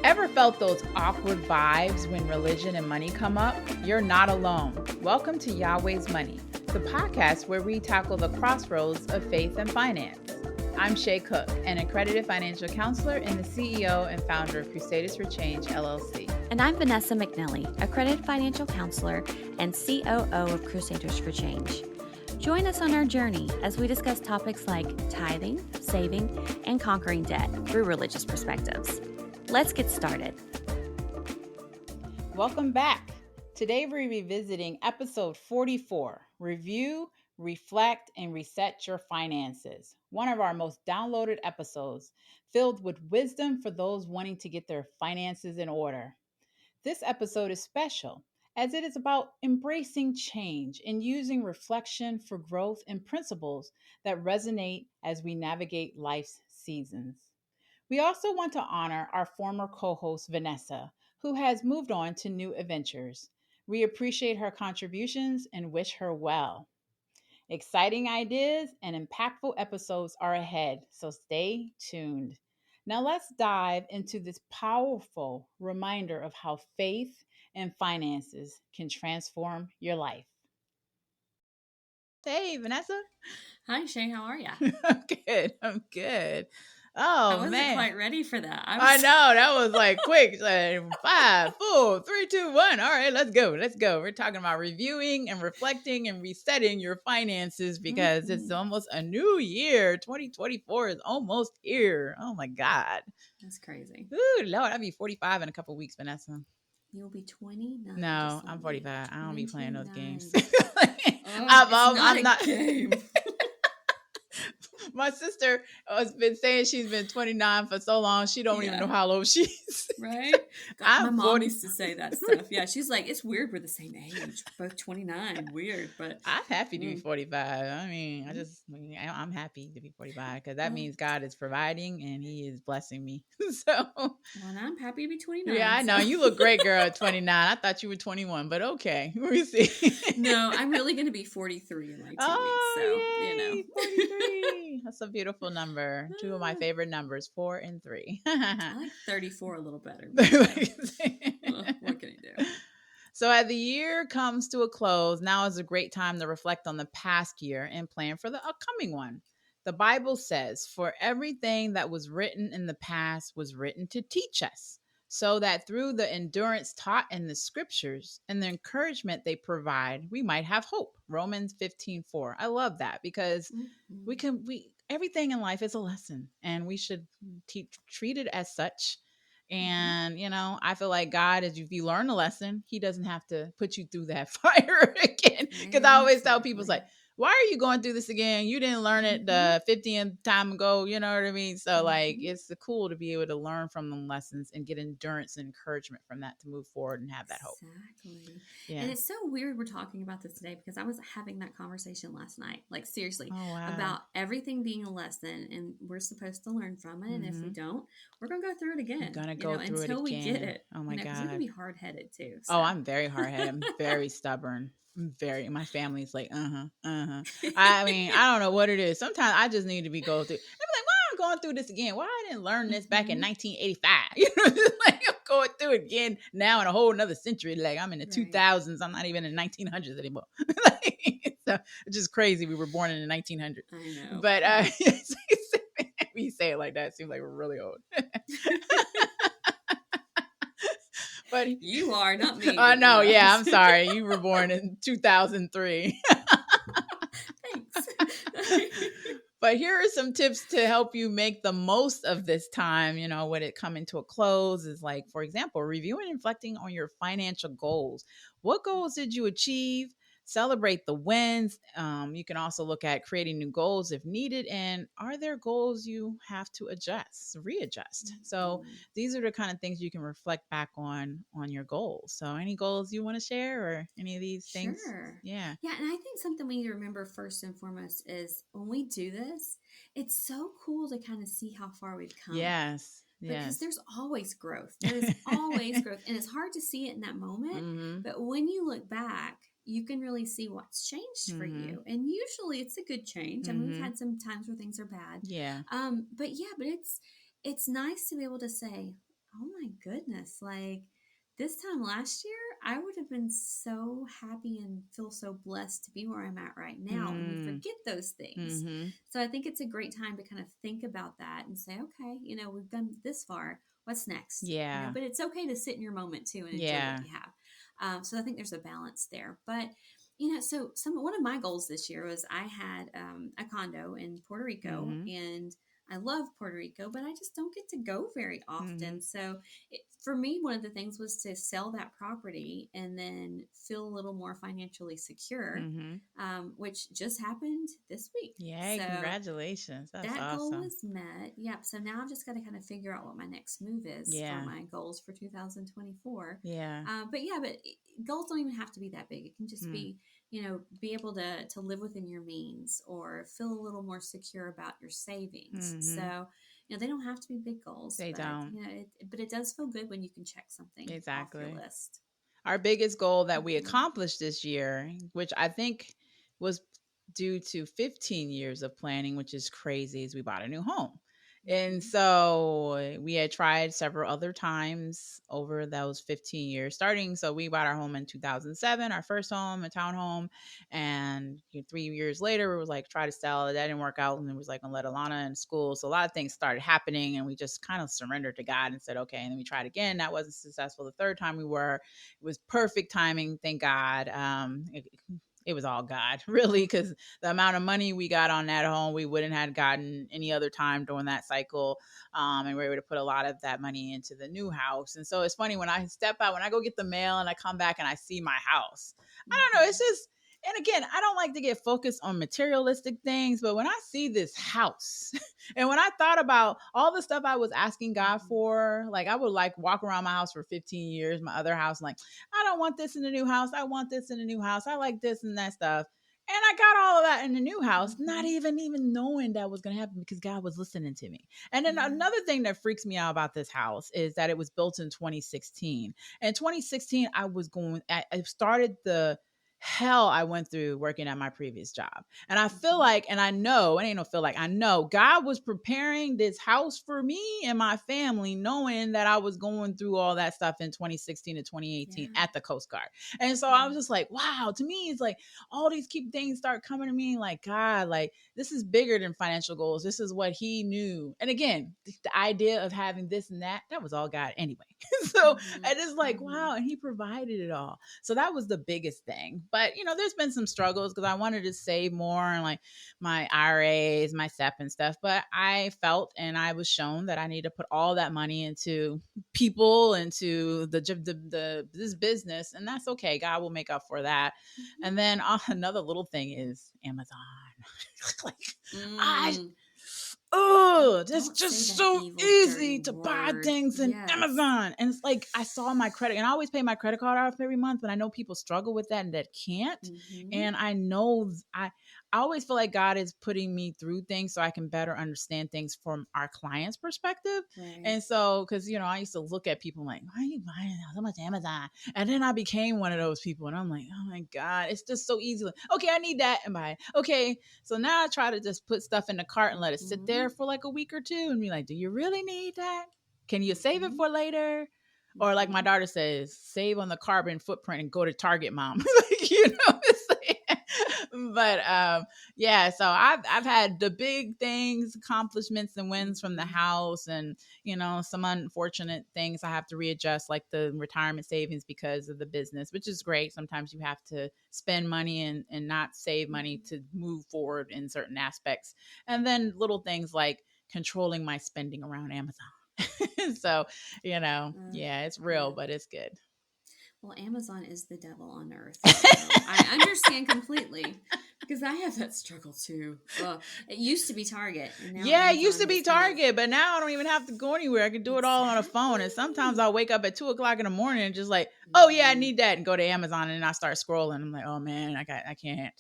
Ever felt those awkward vibes when religion and money come up? You're not alone. Welcome to Yahweh's Money, the podcast where we tackle the crossroads of faith and finance. I'm Shay Cook, an accredited financial counselor and the CEO and founder of Crusaders for Change, LLC. And I'm Vanessa McNally, accredited financial counselor and COO of Crusaders for Change. Join us on our journey as we discuss topics like tithing, saving, and conquering debt through religious perspectives. Let's get started. Welcome back. Today we're revisiting episode 44, Review, Reflect, and Reset Your Finances. One of our most downloaded episodes, filled with wisdom for those wanting to get their finances in order. This episode is special, as it is about embracing change and using reflection for growth and principles that resonate as we navigate life's seasons. We also want to honor our former co-host, Vanessa, who has moved on to new adventures. We appreciate her contributions and wish her well. Exciting ideas and impactful episodes are ahead, so stay tuned. Now let's dive into this powerful reminder of how faith and finances can transform your life. Hey, Vanessa. Hi, Shay. How are you? I'm good. Oh, I wasn't man. quite ready for that. I know. That was like quick. 5, 4, 3, 2, 1. All right, let's go. We're talking about reviewing and reflecting and resetting your finances because it's almost a new year. 2024 is almost here. Oh, my God. That's crazy. Ooh, Lord, I'll be 45 in a couple weeks, Vanessa. You'll be 29. No, I'm 45. I don't be playing those games. I'm not a game. My sister has been saying she's been 29 for so long, she don't even know how old she is. Right? My mom used to say that stuff. Yeah, she's like, it's weird we're the same age, both 29. Weird, but I'm happy to be 45. I mean, I'm happy to be 45 because that means God is providing and He is blessing me. Well, I'm happy to be 29. Yeah, I know. You look great, girl, at 29. I thought you were 21, but okay. We see. No, I'm really going to be 43 in like 2 weeks. So, yay, 43. That's a beautiful number. Two of my favorite numbers, 4 and 3. I like 34 a little better. But, what can I do? So as the year comes to a close, now is a great time to reflect on the past year and plan for the upcoming one. The Bible says, for everything that was written in the past was written to teach us, so that through the endurance taught in the scriptures and the encouragement they provide, we might have hope. Romans 15:4. I love that because everything in life is a lesson and we should treat it as such. And, I feel like God, if you learn a lesson, He doesn't have to put you through that fire again. Because I always tell people, it's like, why are you going through this again? You didn't learn it the 50th time ago. You know what I mean? So it's cool to be able to learn from the lessons and get endurance and encouragement from that to move forward and have that hope. Exactly. Yeah. And it's so weird we're talking about this today because I was having that conversation last night. Like seriously, about everything being a lesson and we're supposed to learn from it. And if we don't, we're going to go through it again. We're going to go through until it again. We get it. Oh my God. You can be hard-headed too. So. Oh, I'm very hard-headed. I'm very stubborn. My family's like, I mean, I don't know what it is. Sometimes I just need to go through. I'm like, why am I going through this again? Why I didn't learn this back in 1985? Like I'm going through it again now in a whole another century. Like I'm in the 2000s. I'm not even in the 1900s anymore. So it's just crazy. We were born in the 1900s. I know. But when you say it like that, it seems like we're really old. But you are, not me. I know. Yeah, I'm sorry. You were born in 2003. Thanks. But here are some tips to help you make the most of this time, when it coming to a close is like, for example, reviewing and reflecting on your financial goals. What goals did you achieve? Celebrate the wins. You can also look at creating new goals if needed. And are there goals you have to readjust? So these are the kind of things you can reflect back on your goals. So any goals you want to share or any of these things? Sure. Yeah. Yeah. And I think something we need to remember first and foremost is when we do this, it's so cool to kind of see how far we've come. Yes. Because there's always growth. There's always growth. And it's hard to see it in that moment. But when you look back, you can really see what's changed for you. And usually it's a good change. I mean, we've had some times where things are bad. Yeah. But it's nice to be able to say, oh my goodness, like this time last year, I would have been so happy and feel so blessed to be where I'm at right now. And we Mm. forget those things. Mm-hmm. So I think it's a great time to kind of think about that and say, okay, we've done this far. What's next? Yeah. But it's okay to sit in your moment too and enjoy what Yeah. you have. So I think there's a balance there. But so one of my goals this year was I had a condo in Puerto Rico, Mm-hmm. and I love Puerto Rico, but I just don't get to go very Mm-hmm. often. So for me, one of the things was to sell that property and then feel a little more financially secure, Mm-hmm. which just happened this week. Yay, So congratulations. That's that goal awesome. was met. Yep. So now I've just got to kind of figure out what my next move is for Yeah. my goals for 2024. Yeah. But goals don't even have to be that big. It can just Mm. be, be able to live within your means or feel a little more secure about your savings. Mm-hmm. So, they don't have to be big goals, They but don't. but it does feel good when you can check something off your Exactly. list. Our biggest goal that we Hmm. accomplished this year, which I think was due to 15 years of planning, which is crazy, is we bought a new home. And Hmm. so we had tried several other times over those 15 years starting. So we bought our home in 2007, our first home, a townhome. And 3 years later, we was like, try to sell it. That didn't work out. And it was like, gonna let Alana in school. So a lot of things started happening and we just kind of surrendered to God and said, okay. And then we tried again. That wasn't successful. The third time we were, it was perfect timing. Thank God. It was all God, really, because the amount of money we got on that home, we wouldn't have gotten any other time during that cycle. And we were able to put a lot of that money into the new house. And so it's funny when I step out, when I go get the mail and I come back and I see my house, I don't know. It's Hmm. just, and again, I don't like to get focused on materialistic things, but when I see this house and when I thought about all the stuff I was asking God Hmm. for, like I would like walk around my house for 15 years, my other house, like, I don't want this in the new house. I want this in the new house. I like this and that stuff. And I got all of that in the new house, not Hmm. even knowing that was going to happen because God was listening to me. And then Yeah. another thing that freaks me out about this house is that it was built in 2016. And 2016, I started the hell I went through working at my previous job. And I feel Hmm. like, and I know, it ain't no feel like, I know God was preparing this house for me and my family, knowing that I was going through all that stuff in 2016 to 2018 Yeah. at the Coast Guard. And so I Yeah. was just like, wow, to me, it's like all these keep things start coming to me like, God, like this is bigger than financial goals. This is what he knew. And again, the idea of having this and that was all God anyway. So Hmm. I just like, Hmm. wow. And he provided it all. So that was the biggest thing. But, there's been some struggles because I wanted to save more and like my IRAs, my SEP and stuff. But I felt and I was shown that I need to put all that money into people, into this business. And that's okay. God will make up for that. Hmm. And then another little thing is Amazon. like, I Mm. it's Don't say just that so evil, dirty easy to buy word. things in Yes. Amazon. And it's like I saw my credit, and I always pay my credit card off every month, but I know people struggle with that and that can't. Hmm. And I know I always feel like God is putting me through things so I can better understand things from our client's perspective. Right. And so, because I used to look at people like, why are you buying so much Amazon? And then I became one of those people, and I'm like, oh my God, it's just so easy. Like, okay, I need that and buy it. Okay, so now I try to just put stuff in the cart and let it sit there Hmm. for like a week or two and be like, do you really need that? Can you save it Hmm. for later? Or like my Hmm. daughter says, save on the carbon footprint and go to Target, mom. like, it's like, but yeah, so I've had the big things, accomplishments and wins from the Hmm. house, and some unfortunate things I have to readjust, like the retirement savings because of the business, which is great. Sometimes you have to spend money and not save money to move forward in certain aspects. And then little things like controlling my spending around Amazon. So, yeah, it's real, Yeah. but it's good. Well, Amazon is the devil on earth. So I understand completely because I have that struggle too. It used to be Target, and now Yeah, it used to Amazon be has kind of. Target, but now I don't even have to go anywhere. I can do it all on a phone. And sometimes Exactly. I'll wake up at 2 o'clock in the morning and just like, oh yeah, I Hmm. need that, and go to Amazon and I start scrolling. I'm like, oh man, I can't.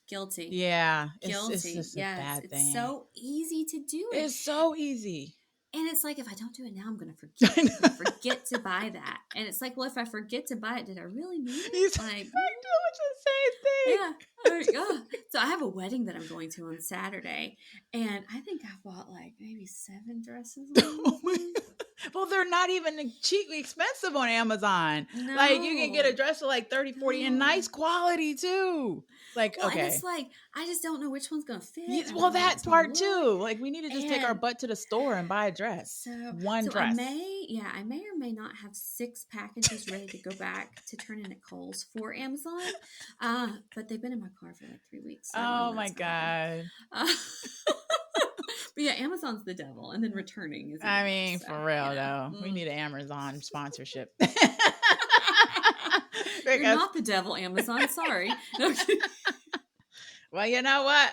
Guilty. Yeah, it's Guilty. just a Yes. bad It's thing. so easy to do it. It's so easy. And it's like, if I don't do it now, I'm going to forget. I I'm going to know. forget to buy that. And it's like, well, if I forget to buy it, did I really need it? I'm Like, doing the same yeah. So I have a wedding that I'm going to on Saturday. And I think I bought like maybe 7 dresses on thing. Oh my Amazon. Well, they're not even cheaply expensive on Amazon. No. Like you can get a dress for like 30, 40 and No. nice quality too. Like, Well, and okay. it's like, I just don't know which one's going to fit. I Well, don't know how that it's going to part look. too. Like we need to just take our And butt to the store and buy a dress. One so I dress. may or may not have 6 packages ready to go back to turn in at Kohl's for Amazon. But they've been in my car for like 3 weeks. So I don't know Oh when my that's going to happen. God. But yeah, Amazon's the devil, and then returning is I even mean, worse. So, for real you know. though. We need an Amazon sponsorship. You're Because, not the devil, Amazon. Sorry. well, you know what?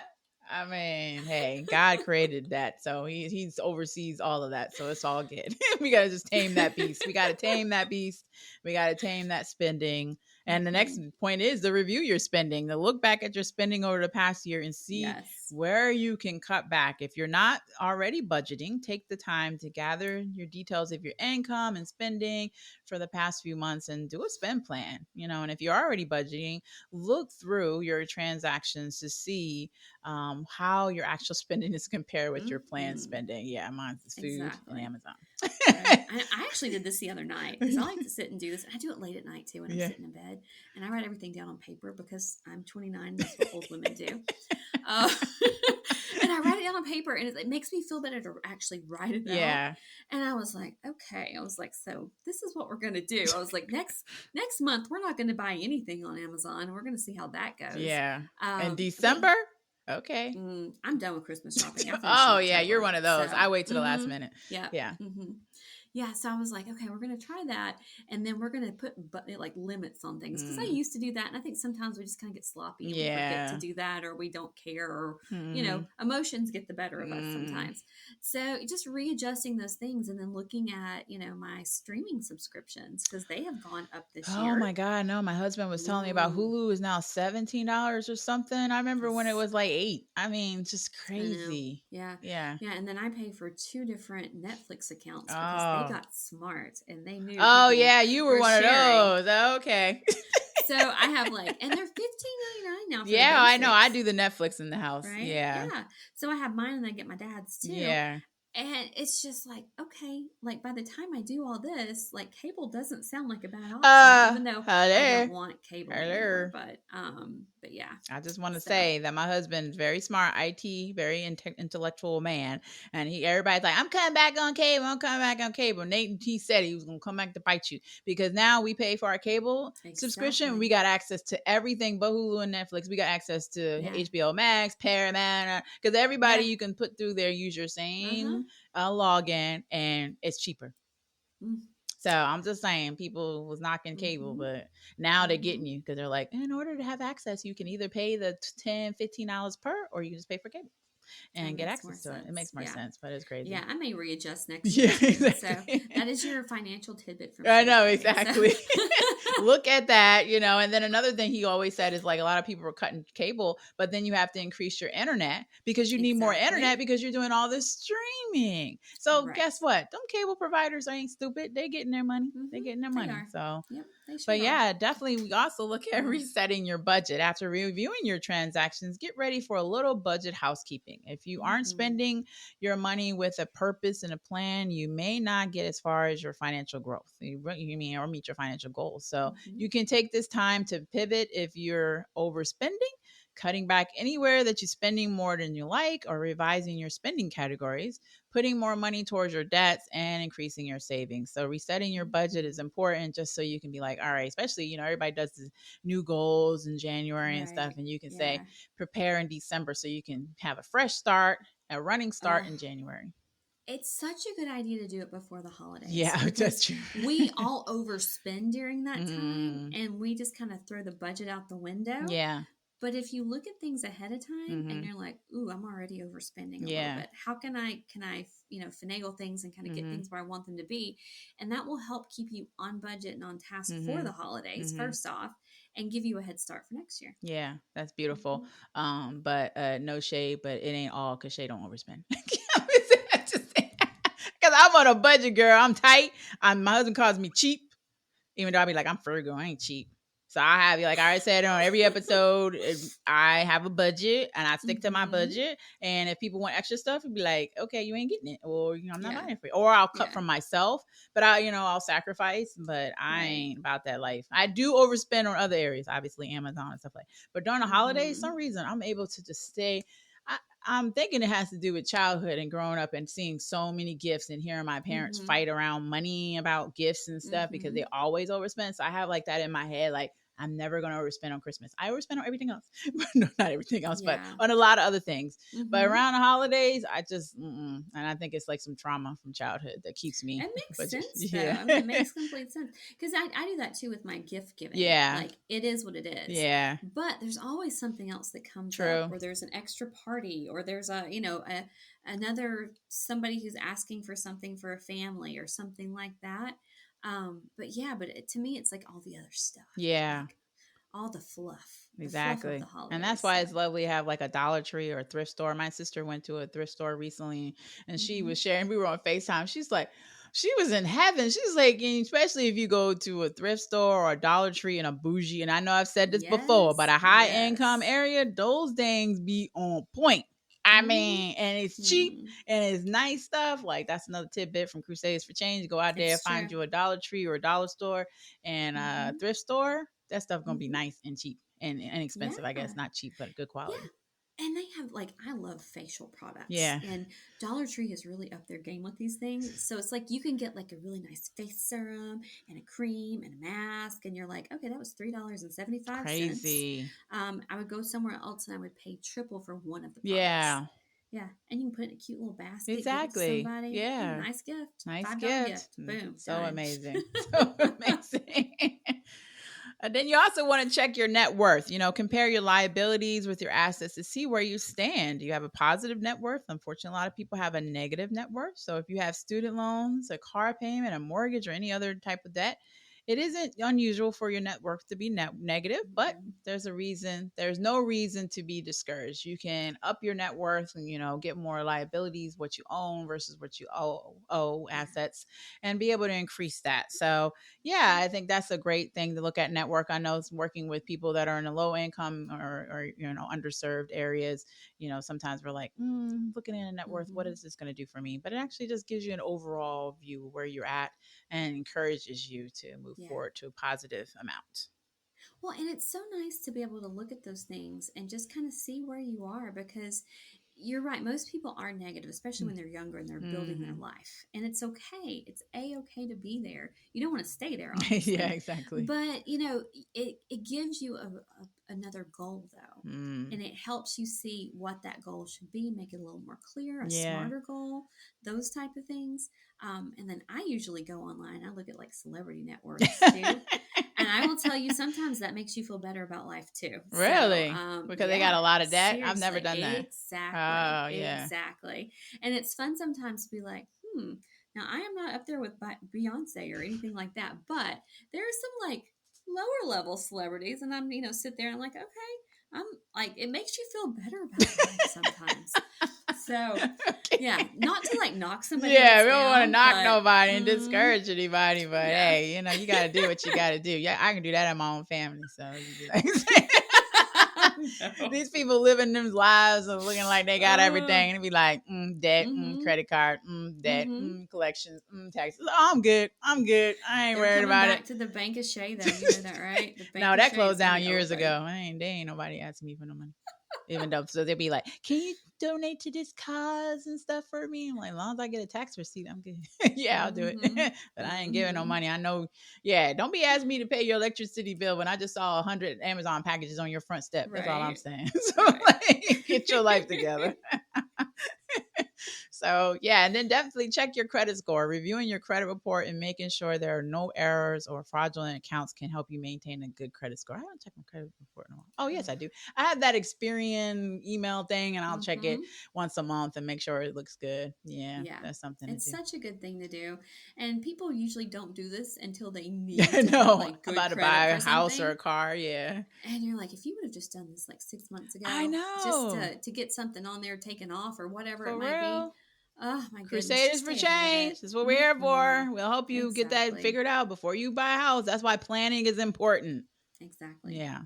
I mean, hey, God created that, so he's oversees all of that, so it's all good. We gotta just tame that beast. We gotta tame that beast. We gotta tame that spending. And the next point is to review your spending, to look back at your spending over the past year and see where you can cut back. If you're not already budgeting, take the time to gather your details of your income and spending for the past few months and do a spend plan. And if you're already budgeting, look through your transactions to see how your actual spending is compared with your planned spending. Yeah, mine's food and Amazon. Right. I actually did this the other night because I like to sit and do this. I do it late at night too when I'm sitting in bed, and I write everything down on paper because I'm 29. And that's what old women do. And I write it down on paper, and it makes me feel better to actually write it out. And I was like, okay. I was like, so this is what we're going to do. I was like, next month, we're not going to buy anything on Amazon. We're going to see how that goes. Yeah. In December? Okay. I'm done with Christmas shopping. Oh, yeah. You're one of those. I wait till the last minute. Yeah. Yeah. Yeah, so I was like, okay, we're going to try that, and then we're going to put like limits on things because I used to do that, and I think sometimes we just kind of get sloppy and we forget to do that, or we don't care, or emotions get the better of us sometimes. So just readjusting those things, and then looking at my streaming subscriptions because they have gone up this year. Oh my God, no! My husband was telling me about Hulu is now $17 or something. I remember when it was like $8. I mean, just crazy. Yeah. And then I pay for 2 different Netflix accounts because they got smart and they knew. Oh yeah, you were one of those. Okay. So I have and they're $15.99 now. For yeah, I know. I do the Netflix in the house. Right? Yeah. So I have mine and I get my dad's too. Yeah. And it's just like, okay, by the time I do all this, cable doesn't sound like a bad option, even though I don't want cable anymore. But yeah. I just want to say that my husband's very smart, IT, very intellectual man, and everybody's like, I'm coming back on cable. And he said he was going to come back to bite you because now we pay for our cable subscription. We got access to everything but Hulu and Netflix. We got access to HBO Max, Paramount, because everybody you can put through there, use your same login, and it's cheaper. So I'm just saying, people was knocking cable, but now they're getting you because they're like, in order to have access, you can either pay the $10, $15 per, or you can just pay for cable and get access to it. It makes more sense, but it's crazy. Yeah, I may readjust next year. Yeah, exactly. So that is your financial tidbit from I know, exactly. So. Look at that, and then another thing he always said is a lot of people are cutting cable, but then you have to increase your internet because you need more internet because you're doing all this streaming. So guess what? Them cable providers ain't stupid. They getting their money. They getting their money. So, but yeah, definitely we also look at resetting your budget. After reviewing your transactions, get ready for a little budget housekeeping. If you aren't spending your money with a purpose and a plan, you may not get as far as your financial growth. Or meet your financial goals. So you can take this time to pivot if you're overspending, cutting back anywhere that you're spending more than you like, or revising your spending categories, putting more money towards your debts, and increasing your savings. So resetting your budget is important just so you can be like, all right, especially, everybody does the new goals in January and stuff. And you can say, prepare in December so you can have a fresh start, a running start in January. It's such a good idea to do it before the holidays. Yeah, that's true. We all overspend during that time, and we just kind of throw the budget out the window. Yeah. But if you look at things ahead of time and you're like, ooh, I'm already overspending a little bit. How can I finagle things and kind of get things where I want them to be? And that will help keep you on budget and on task for the holidays, first off, and give you a head start for next year. Yeah, that's beautiful. But no shade, but it ain't all because Shay don't overspend. Because I'm on a budget, girl. I'm tight. My husband calls me cheap, even though I be like, I'm frugal. I ain't cheap. So I have, like I already said on every episode, I have a budget and I stick to my budget. And if people want extra stuff, it'd be like, okay, you ain't getting it, or I'm not buying it for you, or I'll cut from myself. But I'll sacrifice. But I ain't about that life. I do overspend on other areas, obviously Amazon and stuff like. But during the holidays, some reason I'm able to just stay. I'm thinking it has to do with childhood and growing up and seeing so many gifts and hearing my parents fight around money about gifts and stuff because they always overspend. So I have like that in my head, like I'm never going to overspend on Christmas. I overspend on everything else, no, not everything else, but on a lot of other things. But around the holidays, I just, and I think it's like some trauma from childhood that keeps me. It makes sense, though. I mean, it makes complete sense because I do that too with my gift giving. Yeah, like it is what it is. Yeah, but there's always something else that comes up, or there's an extra party, or there's another somebody who's asking for something for a family or something like that. But to me, it's like all the other stuff. Yeah. Like all the fluff. Exactly. The fluff of the and that's why it's lovely to have like a Dollar Tree or a thrift store. My sister went to a thrift store recently and she was sharing, we were on FaceTime. She's like, she was in heaven. She's like, especially if you go to a thrift store or a Dollar Tree in a bougie, and I know I've said this before, but a high income area, those things be on point. I mean, and it's cheap and it's nice stuff. Like that's another tidbit from Crusades for Change. Go out there, find you a Dollar Tree or a dollar store and a thrift store. That stuff gonna be nice and cheap and inexpensive, I guess. Not cheap, but good quality. Yeah. And they have I love facial products. Yeah. And Dollar Tree has really upped their game with these things. So it's like you can get like a really nice face serum and a cream and a mask, and you're like, okay, that was $3.75. Crazy. I would go somewhere else and I would pay triple for one of the products. Yeah. Yeah, and you can put it in a cute little basket. Exactly. Give it to somebody. Yeah. Nice gift. Nice $5 gift. Boom. So done. amazing. So amazing. And then you also want to check your net worth. Compare your liabilities with your assets to see where you stand. Do you have a positive net worth? Unfortunately, a lot of people have a negative net worth. So if you have student loans, a car payment, a mortgage, or any other type of debt, it isn't unusual for your net worth to be negative, but there's a reason. There's no reason to be discouraged. You can up your net worth and, get more liabilities, what you own versus what you owe assets, and be able to increase that. So, yeah, I think that's a great thing to look at net worth. I know it's working with people that are in a low income or underserved areas. Sometimes we're like, looking at a net worth, what is this going to do for me? But it actually just gives you an overall view where you're at and encourages you to move forward to a positive amount. Well, and it's so nice to be able to look at those things and just kind of see where you are, because you're right. Most people are negative, especially when they're younger and they're building their life. And it's okay. It's okay to be there. You don't want to stay there, obviously. Yeah, exactly. But, it gives you another goal, though. And it helps you see what that goal should be, make it a little more clear, a smarter goal, those type of things. And then I usually go online. I look at like celebrity net worths too. And I will tell you, sometimes that makes you feel better about life too. Really? Because they got a lot of debt? Seriously, I've never done that. Exactly. Oh, yeah. Exactly. And it's fun sometimes to be like, now I am not up there with Beyonce or anything like that, but there are some like lower level celebrities, and I'm, sit there and I'm like, okay, I'm like, it makes you feel better about life sometimes. So, yeah, not to like knock somebody else we don't down, want to knock nobody and discourage anybody, but hey, you got to do what you got to do. Yeah, I can do that in my own family. So, these people living them lives of looking like they got everything, and be like, debt, credit card, debt, collections, taxes. Oh, I'm good. I ain't worried about back to the bank of Shay, though. You know that, right? No, that closed down years ago. They ain't nobody asking me for no money. Even though, so they'll be like, can you donate to this cause and stuff for me? I'm like, as long as I get a tax receipt, I'm good. Yeah, I'll do it. But I ain't giving no money. I know. Yeah, don't be asking me to pay your electricity bill when I just saw 100 Amazon packages on your front step. That's all I'm saying. So get your life together. So, yeah, and then definitely check your credit score. Reviewing your credit report and making sure there are no errors or fraudulent accounts can help you maintain a good credit score. I haven't checked my credit report in a while. Oh, yes, I do. I have that Experian email thing, and I'll check it once a month and make sure it looks good. Yeah, that's something it's to do. such a good thing to do. And people usually don't do this until they need to no, have, like, good about to credit buy a for house something. or a car, yeah. And you're like, if you would have just done this like 6 months ago, I know, just to get something on there taken off or whatever for it might real. be. Oh my goodness. Crusaders for Change. That's what we're here for. We'll help you get that figured out before you buy a house. That's why planning is important. Exactly. Yeah.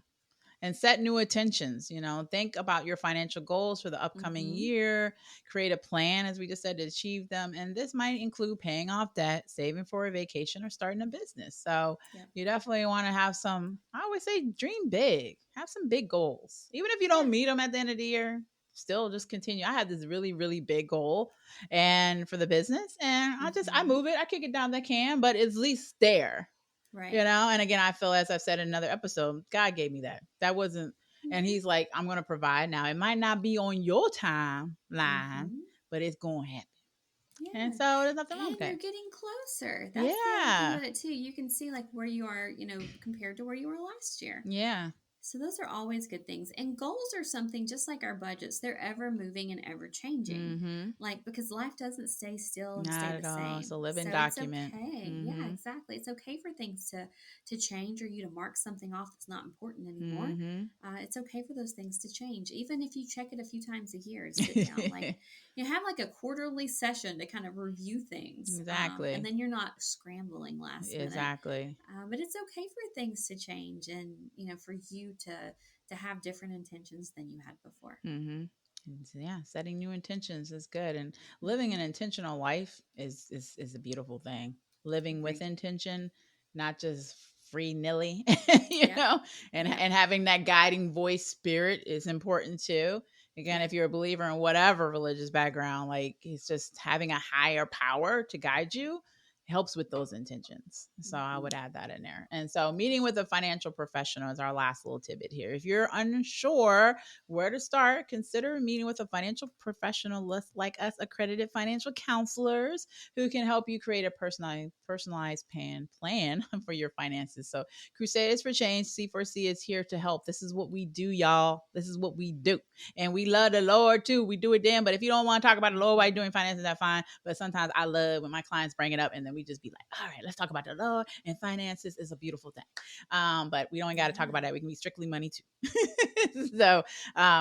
And set new intentions. Think about your financial goals for the upcoming year, create a plan, as we just said, to achieve them. And this might include paying off debt, saving for a vacation, or starting a business. So you definitely want to have some, I always say, dream big, have some big goals. Even if you don't meet them at the end of the year, still just continue. I had this really, really big goal and for the business, and I move it, I kick it down the can, but it's at least there. Right. And again, I feel, as I've said in another episode, God gave me that. That wasn't, and he's like, I'm going to provide. Now, it might not be on your timeline, but it's going to happen. Yeah. And so there's nothing wrong with that. And you're getting closer. That's the other thing about it too. You can see like where you are, compared to where you were last year. Yeah. So those are always good things. And goals are something just like our budgets. They're ever moving and ever changing. Like, because life doesn't stay still and stay the same. It's a living document. It's okay. Yeah, exactly. It's okay for things to change, or you to mark something off that's not important anymore. It's okay for those things to change. Even if you check it a few times a year, sit down. Like, have like a quarterly session to kind of review things. Exactly. And then you're not scrambling last minute. Exactly. But it's okay for things to change, and for you to have different intentions than you had before. Yeah, setting new intentions is good, and living an intentional life is a beautiful thing. Living with intention, not just free nilly, and having that guiding voice spirit is important too. Again, if you're a believer in whatever religious background, like, it's just having a higher power to guide you helps with those intentions. So I would add that in there. And so meeting with a financial professional is our last little tidbit here. If you're unsure where to start, consider meeting with a financial professional like us, accredited financial counselors, who can help you create a personalized plan for your finances. So Crusaders for Change, C4C, is here to help. This is what we do, y'all. This is what we do. And we love the Lord too. We do it then. But if you don't want to talk about the Lord while you're doing finances, that's fine. But sometimes I love when my clients bring it up, and then we just be like, all right, let's talk about the Lord and finances. Is a beautiful thing. But we don't got to talk about that. We can be strictly money too. So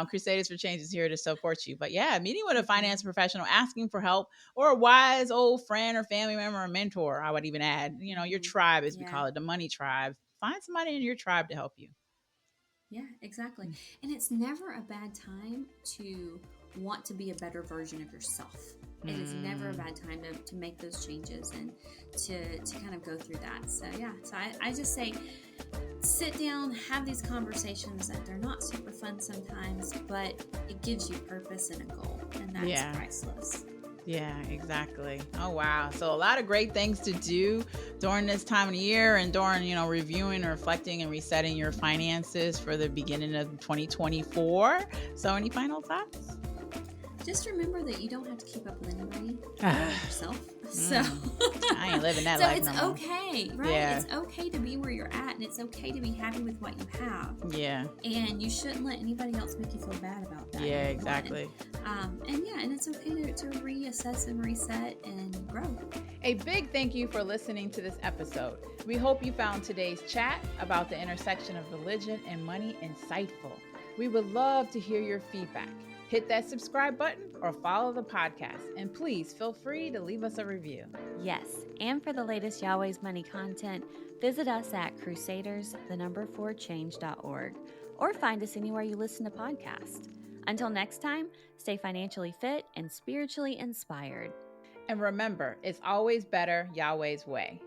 Crusaders for Change is here to support you. But yeah, meeting with a finance professional, asking for help, or a wise old friend or family member or mentor, I would even add, your tribe, as we call it, the money tribe. Find somebody in your tribe to help you. Yeah, exactly. And it's never a bad time to want to be a better version of yourself. It is never a bad time to make those changes and to kind of go through that. So yeah, so I just say, sit down, have these conversations that they're not super fun sometimes, but it gives you purpose and a goal, and that's priceless. Yeah, exactly. Oh, wow. So a lot of great things to do during this time of the year, and during, reviewing, reflecting, and resetting your finances for the beginning of 2024. So any final thoughts? Just remember that you don't have to keep up with anybody, yourself. So I ain't living that so life. It's no okay, right? Yeah. It's okay to be where you're at, and it's okay to be happy with what you have. Yeah. And you shouldn't let anybody else make you feel bad about that. Yeah, exactly. And it's okay to reassess and reset and grow. A big thank you for listening to this episode. We hope you found today's chat about the intersection of religion and money insightful. We would love to hear your feedback. Hit that subscribe button or follow the podcast. And please feel free to leave us a review. Yes, and for the latest Yahweh's Money content, visit us at crusaders4change.org or find us anywhere you listen to podcasts. Until next time, stay financially fit and spiritually inspired. And remember, it's always better Yahweh's way.